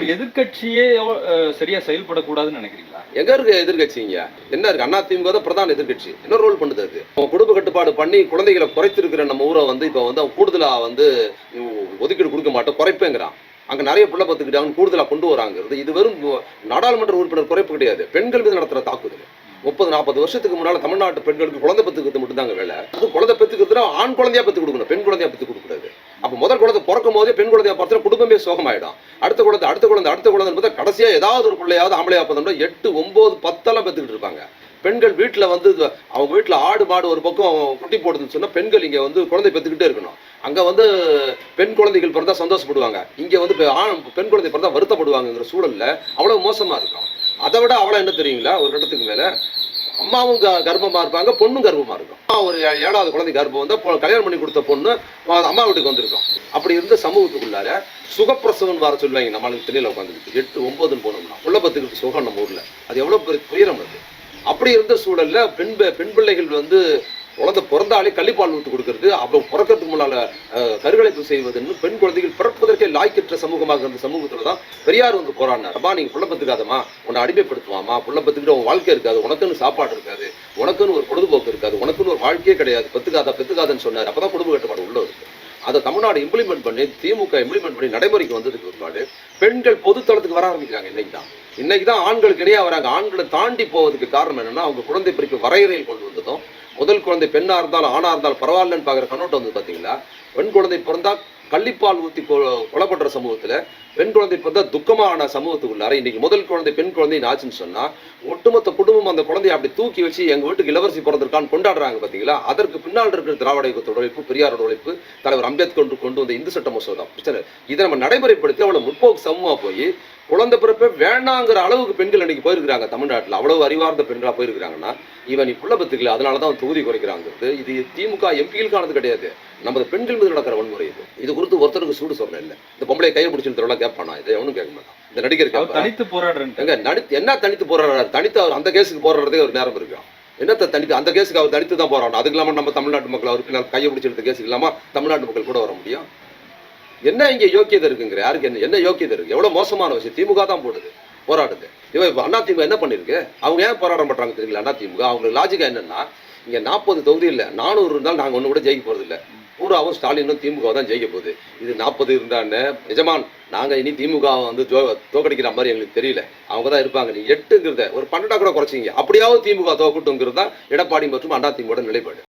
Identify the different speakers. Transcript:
Speaker 1: ஒரு எதிர்க்கட்சியே சரியா செயல்படக்கூடாதுன்னு நினைக்கிறீங்களா?
Speaker 2: எங்க இருக்கு எதிர்கட்சிங்க? என்ன இருக்கு? அதிமுக தான் பிரதான எதிர்கட்சி. என்ன ரோல் பண்ணுது அது? குடும்ப கட்டுப்பாடு பண்ணி குழந்தைகளை குறைத்திருக்கிற நம்ம ஊரை இப்ப அவன் கூடுதலா ஒதுக்கீடு கொடுக்க மாட்டோம், குறைப்பேங்கிறான். அங்க நிறைய புள்ள பத்துக்கிட்டாங்க கூடுதலா கொண்டு வராங்கிறது இது வெறும் நாடாளுமன்ற உறுப்பினர் குறைப்பு கிடையாது, பெண்கள் மீது நடத்துற தாக்குதல். 30-40 வருஷத்துக்கு முன்னால தமிழ்நாட்டு பெண்களுக்கு குழந்தை பெற்றுக்கிறது மட்டும் தாங்க வேலை. அது குழந்தை பெற்றுக்கிறதுனா ஆண் குழந்தையா பெற்று கொடுக்கணும், பெண் குழந்தையா பெற்று கொடுக்கூடாது. அப்ப முதல் குழந்தை பிறக்கும் போதே பெண் குழந்தையா பார்த்தா குடும்பமே சோகமாயிடும். அடுத்த குழந்தை கடைசியா ஏதாவது ஒரு பிள்ளையாவது ஆம்பளையா பார்த்தோம்னா 8, 9, 10 பெற்றுக்கிட்டு இருப்பாங்க. பெண்கள் வீட்டில் அவங்க வீட்டில் ஆடு மாடு ஒரு பக்கம் குட்டி போடுதுன்னு சொன்னால் பெண்கள் இங்கே குழந்தை பெற்றுக்கிட்டே இருக்கணும். அங்கே பெண் குழந்தைகள் பிறந்தா சந்தோஷப்படுவாங்க, இங்கே பெண் குழந்தை பிறந்தா வருத்தப்படுவாங்கங்கிற சூழலில் அவ்வளோ மோசமாக இருக்கும். அதை விட அவ்வளோ என்ன தெரியுங்களா, ஒரு கட்டத்துக்கு மேலே அம்மாவும் கர்ப்பமாக இருப்பாங்க, பொண்ணும் கர்ப்பமாக இருக்கும். ஒரு 7வது குழந்தை கர்ப்பம் வந்தால் கல்யாணம் பண்ணி கொடுத்த பொண்ணு அம்மா வீட்டுக்கு வந்திருக்கும். அப்படி இருந்த சமூகத்துக்குள்ளார சுகப்பிரசவம் வர சொல்லுவாங்க. நம்மளுக்கு தெரியல உட்காந்துருக்கு 8, 9 போனோம்னா உள்ள பத்துக்கிட்டு சுகம் நம்ம ஊரில் அது எவ்வளோ பெரிய துயரம் அது. அப்படி இருந்த சூழல்ல பெண் பிள்ளைகள் குழந்தை பிறந்தாலே கள்ளிப்பால் ஊட்டு கொடுக்கறது, அப்புறம் பிறக்கிறதுக்கு முன்னால கருக்கலைப்பு செய்வதுன்னு பெண் குழந்தைகள் பிறப்பதற்கே லாய்க்கற்ற சமூகமாக இருந்த சமூகத்துல தான் பெரியார் போராடினார். அப்பா நீங்க புள்ள பத்துக்காதமா, உன்னை அடிமைப்படுத்துவாமா, புள்ள பத்துக்கிட்டு உன் வாழ்க்கை இருக்காது, உனக்குன்னு சாப்பாடு இருக்காது, உனக்குன்னு ஒரு பொழுதுபோக்கு இருக்காது, உனக்குன்னு ஒரு வாழ்க்கையே கிடையாது, பெத்துக்காதன்னு சொன்னார். அப்பதான் குடும்ப கட்டுப்பாடு உள்ள இருக்கு. அதை தமிழ்நாடு இம்ப்ளிமெண்ட் பண்ணி திமுக இம்ப்ளிமெண்ட் பண்ணி நடைமுறைக்கு வந்ததுக்கு பிற்பாடு பெண்கள் பொதுத்தளத்துக்கு வர ஆரம்பிக்கிறாங்க. இன்னைக்கு தான் ஆண்களுக்கு இடையே வராங்க. ஆண்களை தாண்டி போவதுக்கு காரணம் என்னன்னா அவங்க குழந்தை பிறப்பு வரையறையில் கொண்டு வந்ததும், முதல் குழந்தை பெண்ணா இருந்தாலும் ஆணா இருந்தாலும் பரவாயில்லன்னு பாக்குற கண்ணோட்டம் பாத்தீங்களா. பெண் குழந்தை பிறந்தா கள்ளிப்பால் ஊத்தி கொலைப்படுற சமூகத்துல பெண் குழந்தை பிறந்தா துக்கமான சமூகத்துக்குள்ளார இன்னைக்கு முதல் குழந்தை பெண் குழந்தை ஆச்சுன்னு சொன்னா ஒட்டுமொத்த குடும்பம் அந்த குழந்தைய அப்படி தூக்கி வச்சு எங்க வீட்டுக்கு இளவரசி பிறந்திருக்கான்னு கொண்டாடுறாங்க பாத்தீங்களா. அதற்கு பின்னால் இருக்கிற திராவிட இயக்கத்தோட உழைப்பு, பெரியாரோட உழைப்பு, தலைவர் அம்பேத்கர் கொண்டு வந்த இந்து சட்ட மசோதா பிரச்சனை இதை நம்ம நடைமுறைப்படுத்தி அவ்வளவு முற்போக்கு சமூகமா போய் குழந்தை பிறப்பே வேணாங்கிற அளவுக்கு பெண்கள் இன்னைக்கு போயிருக்கிறாங்க. தமிழ்நாட்டில் அவ்வளவு அறிவார்ந்த பெண்களா போயிருக்கிறாங்கன்னா இவன் நீ புள்ள பத்துக்கல அதனாலதான் தொகுதி குறைக்கிறாங்கிறது இது திமுக எம்பிகளுக்கானது கிடையாது, நமது பெண்கள் மீது நடக்கிற வன்முறை. இது குறித்து ஒருத்தருக்கு சூடு சொல்றேன் இல்ல, இந்த பொம்பளை கையை பிடிச்சிருந்தவங்க கேட்பானா, இதை எவனும் கேட்க மாட்டான். இந்த நடிகர்
Speaker 1: தனித்து போராடுறேன்
Speaker 2: என்ன தனித்து போராடுறாரு? தனித்து அவர் அந்த கேஸுக்கு போராடுறதே ஒரு நேரம் இருக்கு. என்னத்தை தனித்து அந்த கேஸுக்கு அவர் தனித்து தான் போராடணும். அதுக்கு இல்லாம நம்ம தமிழ்நாட்டு மக்கள் அவருக்கு கையை பிடிச்சிருந்த கேஸுக்கு இல்லாம தமிழ்நாட்டு மக்கள் கூட வர முடியும்? என்ன இங்க யோக்கியதை இருக்குங்கிற? யாருக்கு என்ன யோக்கியதை இருக்கு? எவ்வளவு மோசமான விஷயம் திமுக தான் போடுது போராடுது. இப்ப அதிமுக என்ன பண்ணிருக்கு? அவங்க ஏன் போராட்டம் பண்றாங்க தெரியல. அதிமுக அவங்களுக்கு லாஜிக்கா என்னன்னா, இங்க 40 தொகுதி இல்ல 400 இருந்தாலும் நாங்க ஒண்ணு கூட ஜெயிக்க போறது இல்ல, பூராவும் ஸ்டாலினும் திமுக தான் ஜெயிக்க போகுது. இது 40 இருந்தான்னு நிஜமான் நாங்க இனி திமுக தோக்கடிக்கிற மாதிரி எங்களுக்கு தெரியல, அவங்க தான் இருப்பாங்க. நீ 8ங்கிறத ஒரு 12 கூட குறைச்சிங்க, அப்படியாவது திமுக தோக்கட்டுங்கிறது தான் எடப்பாடி மற்றும் அதிமுக நிலைப்பாடு.